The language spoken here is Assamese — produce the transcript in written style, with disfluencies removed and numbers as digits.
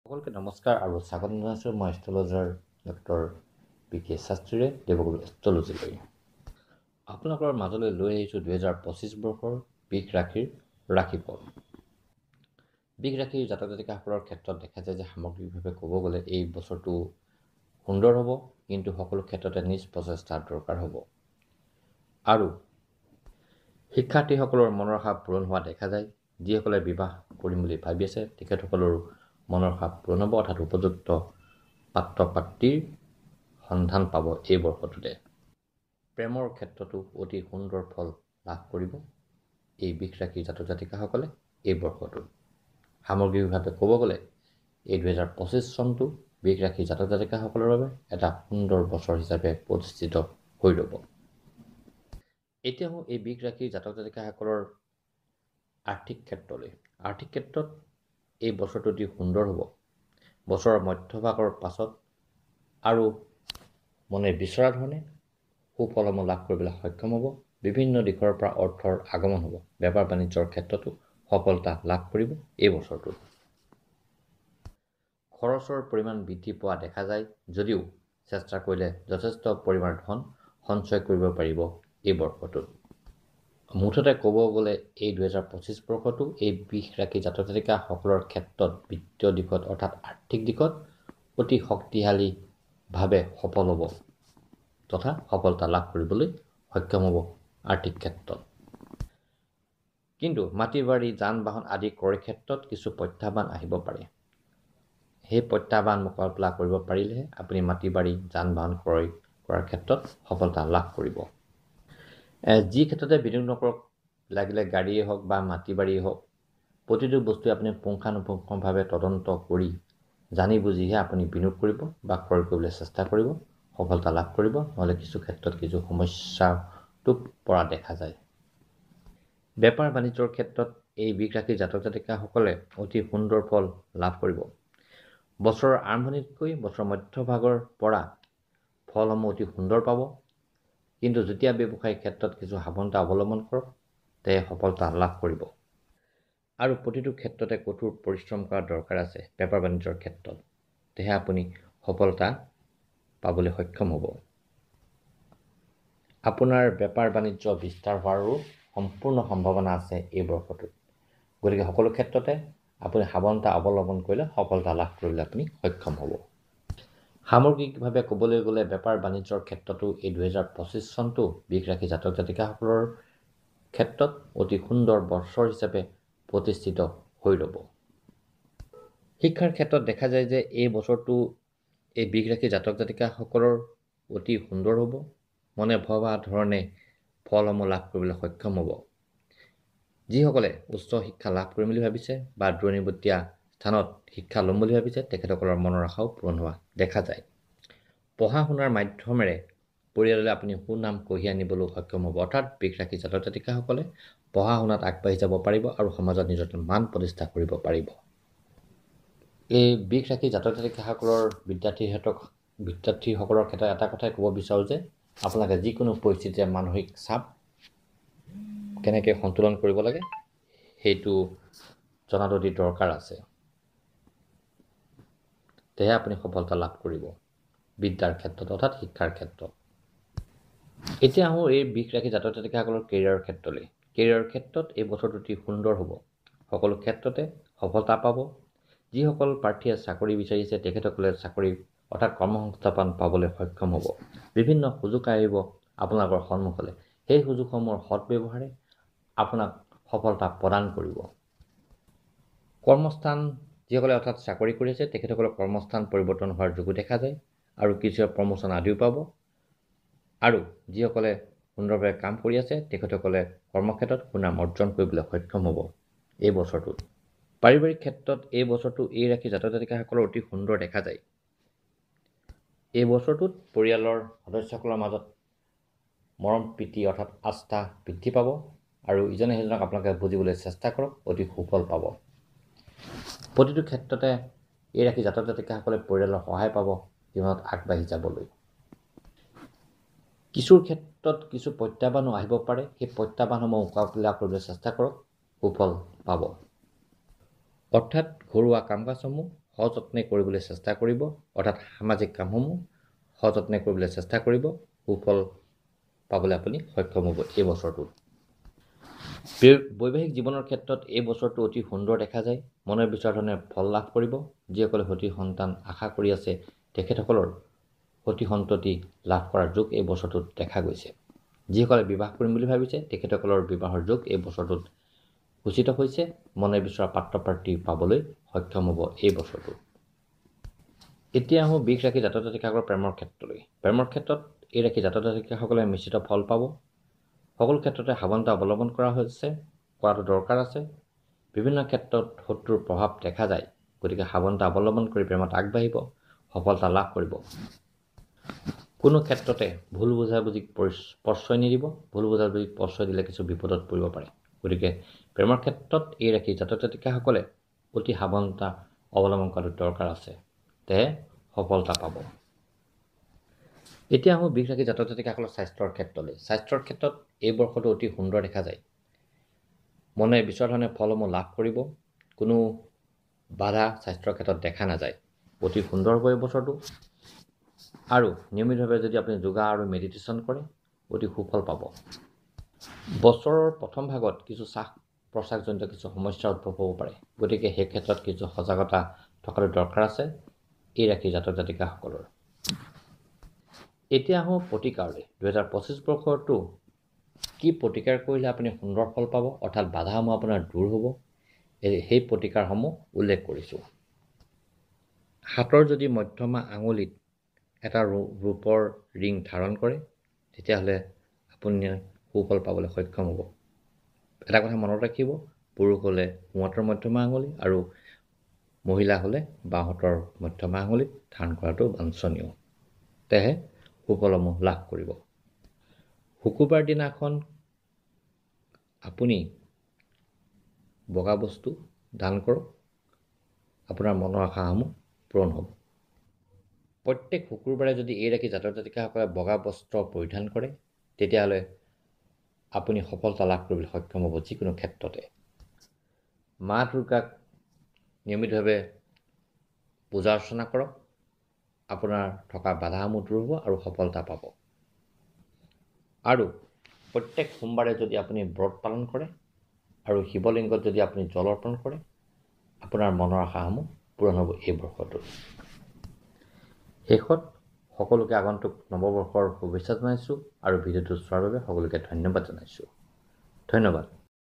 সকলকে নমস্কাৰ আৰু স্বাগতম জনাইছোঁ মই এষ্ট্ৰলজাৰ ডক্টৰ পি কে শাস্ত্ৰীৰে দেৱগুৰু এষ্ট্ৰলজিলৈ আপোনালোকৰ মাজলৈ লৈ আহিছোঁ 2025 বৰ্ষৰ বৃষ ৰাশিৰ ৰাশিফল। বৃষ ৰাশিৰ জাতক জাতিকাসকলৰ ক্ষেত্ৰত দেখা যায় যে সামগ্ৰিকভাৱে ক'ব গ'লে এই বছৰটো সুন্দৰ হ'ব, কিন্তু সকলো ক্ষেত্ৰতে নিজ প্ৰচেষ্টাৰ দৰকাৰ হ'ব। আৰু শিক্ষাৰ্থীসকলৰ মনৰ আশা পূৰণ হোৱা দেখা যায়। যিসকলে বিবাহ কৰিম বুলি ভাবি আছে তেখেতসকলৰো মনৰ আশা পূৰণ হ'ব, অৰ্থাৎ উপযুক্ত পাত্ৰ পাত্ৰীৰ সন্ধান পাব এই বৰ্ষটোতে। প্ৰেমৰ ক্ষেত্ৰতো অতি সুন্দৰ ফল লাভ কৰিব এই বৃষ ৰাশিৰ জাতক জাতিকাসকলে এই বৰ্ষটোত। সামগ্ৰিকভাৱে ক'ব গ'লে এই 2025 চনটো বৃষ ৰাশিৰ জাতক জাতিকাসকলৰ বাবে এটা সুন্দৰ বছৰ হিচাপে প্ৰতিষ্ঠিত হৈ ৰ'ব। এতিয়া এই বৃষ ৰাশিৰ জাতক জাতিকাসকলৰ আৰ্থিক ক্ষেত্ৰলৈ। আৰ্থিক ক্ষেত্ৰত এই বছৰটো অতি সুন্দৰ হ'ব। বছৰৰ মধ্যভাগৰ পাছত আৰু মনে বিচৰা ধৰণে সুফলসমূহ লাভ কৰিবলৈ সক্ষম হ'ব। বিভিন্ন দিশৰ পৰা অৰ্থৰ আগমন হ'ব। বেপাৰ বাণিজ্যৰ ক্ষেত্ৰতো সফলতা লাভ কৰিব এই বছৰটোত। খৰচৰ পৰিমাণ বৃদ্ধি পোৱা দেখা যায়, যদিও চেষ্টা কৰিলে যথেষ্ট পৰিমাণৰ ধন সঞ্চয় কৰিব পাৰিব এই বৰ্ষটোত। মুঠতে ক'ব গ'লে এই 2025 বৰ্ষটো এই বৃষ ৰাশি জাতক জাতিকাসকলৰ ক্ষেত্ৰত বিত্তীয় দিশত অৰ্থাৎ আৰ্থিক দিশত অতি শক্তিশালীভাৱে সফল হ'ব তথা সফলতা লাভ কৰিবলৈ সক্ষম হ'ব আৰ্থিক ক্ষেত্ৰত। কিন্তু মাটি বাৰী যান বাহন আদি ক্ৰয়ৰ ক্ষেত্ৰত কিছু প্ৰত্যাহ্বান আহিব পাৰে। সেই প্ৰত্যাহ্বান মোকাবিলা কৰিব পাৰিলেহে আপুনি মাটি বাৰী যান বাহন ক্ৰয় কৰাৰ ক্ষেত্ৰত সফলতা লাভ কৰিব। যি ক্ষেত্ৰতে বিনিয়োগ নকৰক, লাগিলে গাড়ীয়ে হওক বা মাটি বাৰীয়ে হওক, প্ৰতিটো বস্তুৱে আপুনি পুংখানুপুংখভাৱে তদন্ত কৰি জানি বুজিহে আপুনি বিনিয়োগ কৰিব বা ক্ৰয় কৰিবলৈ চেষ্টা কৰিব, সফলতা লাভ কৰিব। নহ'লে কিছু ক্ষেত্ৰত কিছু সমস্যাটো পৰা দেখা যায়। বেপাৰ বাণিজ্যৰ ক্ষেত্ৰত এই বৃষ ৰাশিৰ জাতক জাতিকাসকলে অতি সুন্দৰ ফল লাভ কৰিব। বছৰৰ আৰম্ভণিতকৈ বছৰৰ মধ্যভাগৰ পৰা ফলসমূহ অতি সুন্দৰ পাব। কিন্তু যেতিয়া ব্যৱসায়িক ক্ষেত্ৰত কিছু সাৱধানতা অৱলম্বন কৰক, তেহে সফলতা লাভ কৰিব। আৰু প্ৰতিটো ক্ষেত্ৰতে কঠোৰ পৰিশ্ৰম কৰাৰ দৰকাৰ আছে। বেপাৰ বাণিজ্যৰ ক্ষেত্ৰত তেহে আপুনি সফলতা পাবলৈ সক্ষম হ'ব। আপোনাৰ বেপাৰ বাণিজ্য বিস্তাৰ হোৱাৰো সম্পূৰ্ণ সম্ভাৱনা আছে এই বৰ্ষটোত। গতিকে সকলো ক্ষেত্ৰতে আপুনি সাৱধানতা অৱলম্বন কৰিলে সফলতা লাভ কৰিবলৈ আপুনি সক্ষম হ'ব। সামগ্ৰিকভাৱে ক'বলৈ গ'লে বেপাৰ বাণিজ্যৰ ক্ষেত্ৰতো এই 2025 চনটো বৃষ ৰাশি জাতক জাতিকাসকলৰ ক্ষেত্ৰত অতি সুন্দৰ বছৰ হিচাপে প্ৰতিষ্ঠিত হৈ ৰ'ব। শিক্ষাৰ ক্ষেত্ৰত দেখা যায় যে এই বছৰটো এই বৃষ ৰাশি জাতক জাতিকাসকলৰ অতি সুন্দৰ হ'ব। মনে ভবা ধৰণে ফলসমূহ লাভ কৰিবলৈ সক্ষম হ'ব। যিসকলে উচ্চ শিক্ষা লাভ কৰিম বুলি ভাবিছে বা দূৰণিবতীয়া স্থানত শিক্ষা ল'ম বুলি ভাবিছে তেখেতসকলৰ মনৰ আশাও পূৰণ হোৱা দেখা যায়। পঢ়া শুনাৰ মাধ্যমেৰে পৰিয়াললৈ আপুনি সুনাম কঢ়িয়াই আনিবলৈ সক্ষম হ'ব। অৰ্থাৎ বৃষ ৰাশি জাতক জাতিকাসকলে পঢ়া শুনাত আগবাঢ়ি যাব পাৰিব আৰু সমাজত নিজৰ মান প্ৰতিষ্ঠা কৰিব পাৰিব। এই বৃষ ৰাশি জাতক জাতিকাসকলৰ বিদ্যাৰ্থীসকলৰ ক্ষেত্ৰত এটা কথাই ক'ব বিচাৰোঁ যে আপোনালোকে যিকোনো পৰিস্থিতিতে মানসিক চাপ কেনেকৈ সন্তুলন কৰিব লাগে সেইটো জনাটো অতি দৰকাৰ আছে। তেহে আপুনি সফলতা লাভ কৰিব বিদ্যাৰ ক্ষেত্ৰত অৰ্থাৎ শিক্ষাৰ ক্ষেত্ৰত। এতিয়া আহোঁ এই বৃষ ৰাশি জাতক জাতিকাসকলৰ কেৰিয়াৰৰ ক্ষেত্ৰলৈ। কেৰিয়াৰৰ ক্ষেত্ৰত এই বছৰটো অতি সুন্দৰ হ'ব। সকলো ক্ষেত্ৰতে সফলতা পাব। যিসকল প্ৰাৰ্থীয়ে চাকৰি বিচাৰিছে তেখেতসকলে চাকৰি অৰ্থাৎ কৰ্মসংস্থাপন পাবলৈ সক্ষম হ'ব। বিভিন্ন সুযোগ আহিব আপোনালোকৰ সন্মুখলৈ। সেই সুযোগসমূহৰ সৎব্যৱহাৰে আপোনাক সফলতা প্ৰদান কৰিব। কৰ্মস্থান যিসকলে অৰ্থাৎ চাকৰি কৰি আছে তেখেতসকলৰ কৰ্মস্থান পৰিৱৰ্তন হোৱাৰ যোগো দেখা যায় আৰু কিছু প্ৰমোচন আদিও পাব। আৰু যিসকলে সুন্দৰভাৱে কাম কৰি আছে তেখেতসকলে কৰ্মক্ষেত্ৰত সুনাম অৰ্জন কৰিবলৈ সক্ষম হ'ব এই বছৰটোত। পাৰিবাৰিক ক্ষেত্ৰত এই বছৰটো এই ৰাশি জাতক জাতিকাসকলৰ অতি সুন্দৰ দেখা যায়। এই বছৰটোত পৰিয়ালৰ সদস্যসকলৰ মাজত মৰম প্ৰীতি অৰ্থাৎ আস্থা বৃদ্ধি পাব আৰু ইজনে সিজনক আপোনালোকে বুজিবলৈ চেষ্টা কৰক, অতি সুফল পাব। প্ৰতিটো ক্ষেত্ৰতে এই ৰাশি জাতক জাতিকাসকলে পৰিয়ালৰ সহায় পাব জীৱনত আগবাঢ়ি যাবলৈ। কিছুৰ ক্ষেত্ৰত কিছু প্ৰত্যাহ্বানো আহিব পাৰে। সেই প্ৰত্যাহ্বানসমূহ মোকাবিলা কৰিবলৈ চেষ্টা কৰক, সুফল পাব। অৰ্থাৎ ঘৰুৱা কাম কাজসমূহ সযত্নে কৰিবলৈ চেষ্টা কৰিব, অৰ্থাৎ সামাজিক কামসমূহ সযত্নে কৰিবলৈ চেষ্টা কৰিব, সুফল পাবলৈ আপুনি সক্ষম হ'ব এই বছৰটোত। বৈবাহিক জীৱনৰ ক্ষেত্ৰত এই বছৰটো অতি সুন্দৰ দেখা যায়। মনৰ বিচৰা ধৰণে ফল লাভ কৰিব। যিসকলে সতি সন্তান আশা কৰি আছে তেখেতসকলৰ সতি সন্ততি লাভ কৰাৰ যোগ এই বছৰটোত দেখা গৈছে। যিসকলে বিবাহ কৰিম বুলি ভাবিছে তেখেতসকলৰ বিবাহৰ যোগ এই বছৰটোত সূচিত হৈছে। মনে বিচৰা পাত্ৰপ্ৰাৰ্থী পাবলৈ সক্ষম হ'ব এই বছৰটোত। এতিয়া আহোঁ বৃষ ৰাশি জাতক জাতিকাসকলৰ প্ৰেমৰ ক্ষেত্ৰলৈ। প্ৰেমৰ ক্ষেত্ৰত এই ৰাশি জাতক জাতিকাসকলে মিশ্ৰিত ফল পাব। সকলো ক্ষেত্ৰতে সাৱধানতা অৱলম্বন কৰাটো দৰকাৰ আছে। বিভিন্ন ক্ষেত্ৰত শত্ৰুৰ প্ৰভাৱ দেখা যায়, গতিকে সাৱধানতা অৱলম্বন কৰি প্ৰেমত আগবাঢ়িব, সফলতা লাভ কৰিব। কোনো ক্ষেত্ৰতে ভুল বুজাবুজিক প্ৰশ্ৰয় নিদিব। ভুল বুজাবুজিক প্ৰশ্ৰয় দিলে কিছু বিপদত পৰিব পাৰে। গতিকে প্ৰেমৰ ক্ষেত্ৰত এই ৰাশি জাতক জাতিকাসকলে অতি সাৱধানতা অৱলম্বন কৰাটো দৰকাৰ আছে, তেহে সফলতা পাব। এতিয়া আহোঁ বৃষ ৰাশি জাতক জাতিকাসকলৰ স্বাস্থ্যৰ ক্ষেত্ৰলৈ। স্বাস্থ্যৰ ক্ষেত্ৰত এই বৰ্ষটো অতি সুন্দৰ দেখা যায়। মনে বিচৰা ধৰণে ফলসমূহ লাভ কৰিব। কোনো বাধা স্বাস্থ্যৰ ক্ষেত্ৰত দেখা নাযায়। অতি সুন্দৰ হ'ব এই বছৰটো। আৰু নিয়মিতভাৱে যদি আপুনি যোগা আৰু মেডিটেশ্যন কৰে অতি সুফল পাব। বছৰৰ প্ৰথম ভাগত কিছু শ্বাস প্ৰশ্বাসজনিত কিছু সমস্যাৰ উদ্ভৱ হ'ব পাৰে, গতিকে সেই ক্ষেত্ৰত কিছু সজাগতা থকাটো দৰকাৰ আছে এই ৰাশি জাতক জাতিকাসকলৰ। এতিয়া আহোঁ প্ৰতিকাৰলৈ। 2025 বৰ্ষটো কি প্ৰতিকাৰ কৰিলে আপুনি সুন্দৰ ফল পাব, অৰ্থাৎ বাধাসমূহ আপোনাৰ দূৰ হ'ব, সেই প্ৰতিকাৰসমূহ উল্লেখ কৰিছোঁ। হাতৰ যদি মধ্যমা আঙুলিত এটা ৰূপৰ ৰিং ধাৰণ কৰে তেতিয়াহ'লে আপুনি সুফল পাবলৈ সক্ষম হ'ব। এটা কথা মনত ৰাখিব, পুৰুষ হ'লে সোঁহাতৰ মধ্যমা আঙুলি আৰু মহিলা হ'লে বাওঁহাতৰ মধ্যমা আঙুলিত ধাৰণ কৰাটো বাঞ্ছনীয়, তেহে সুফলসমূহ লাভ কৰিব। শুকুৰবাৰ দিনাখন আপুনি বগা বস্তু দান কৰক, আপোনাৰ মনৰ আশাসমূহ পূৰণ হ'ব। প্ৰত্যেক শুকুৰবাৰে যদি এই ৰাশি জাতক জাতিকাসকলে বগা বস্ত্ৰ পৰিধান কৰে তেতিয়াহ'লে আপুনি সফলতা লাভ কৰিবলৈ সক্ষম হ'ব যিকোনো ক্ষেত্ৰতে। মা দুৰ্গাক নিয়মিতভাৱে পূজা অৰ্চনা কৰক, আপোনাৰ থকা বাধাসমূহ দূৰ হ'ব আৰু সফলতা পাব। আৰু প্ৰত্যেক সোমবাৰে যদি আপুনি ব্ৰত পালন কৰে আৰু শিৱলিংগত যদি আপুনি জল অৰ্পণ কৰে আপোনাৰ মনৰ আশাসমূহ পূৰণ হ'ব এই বৰ্ষটোত। শেষত সকলোকে আগন্তুক নৱবৰ্ষৰ শুভেচ্ছা জনাইছোঁ আৰু ভিডিঅ'টো চোৱাৰ বাবে সকলোকে ধন্যবাদ জনাইছোঁ। ধন্যবাদ।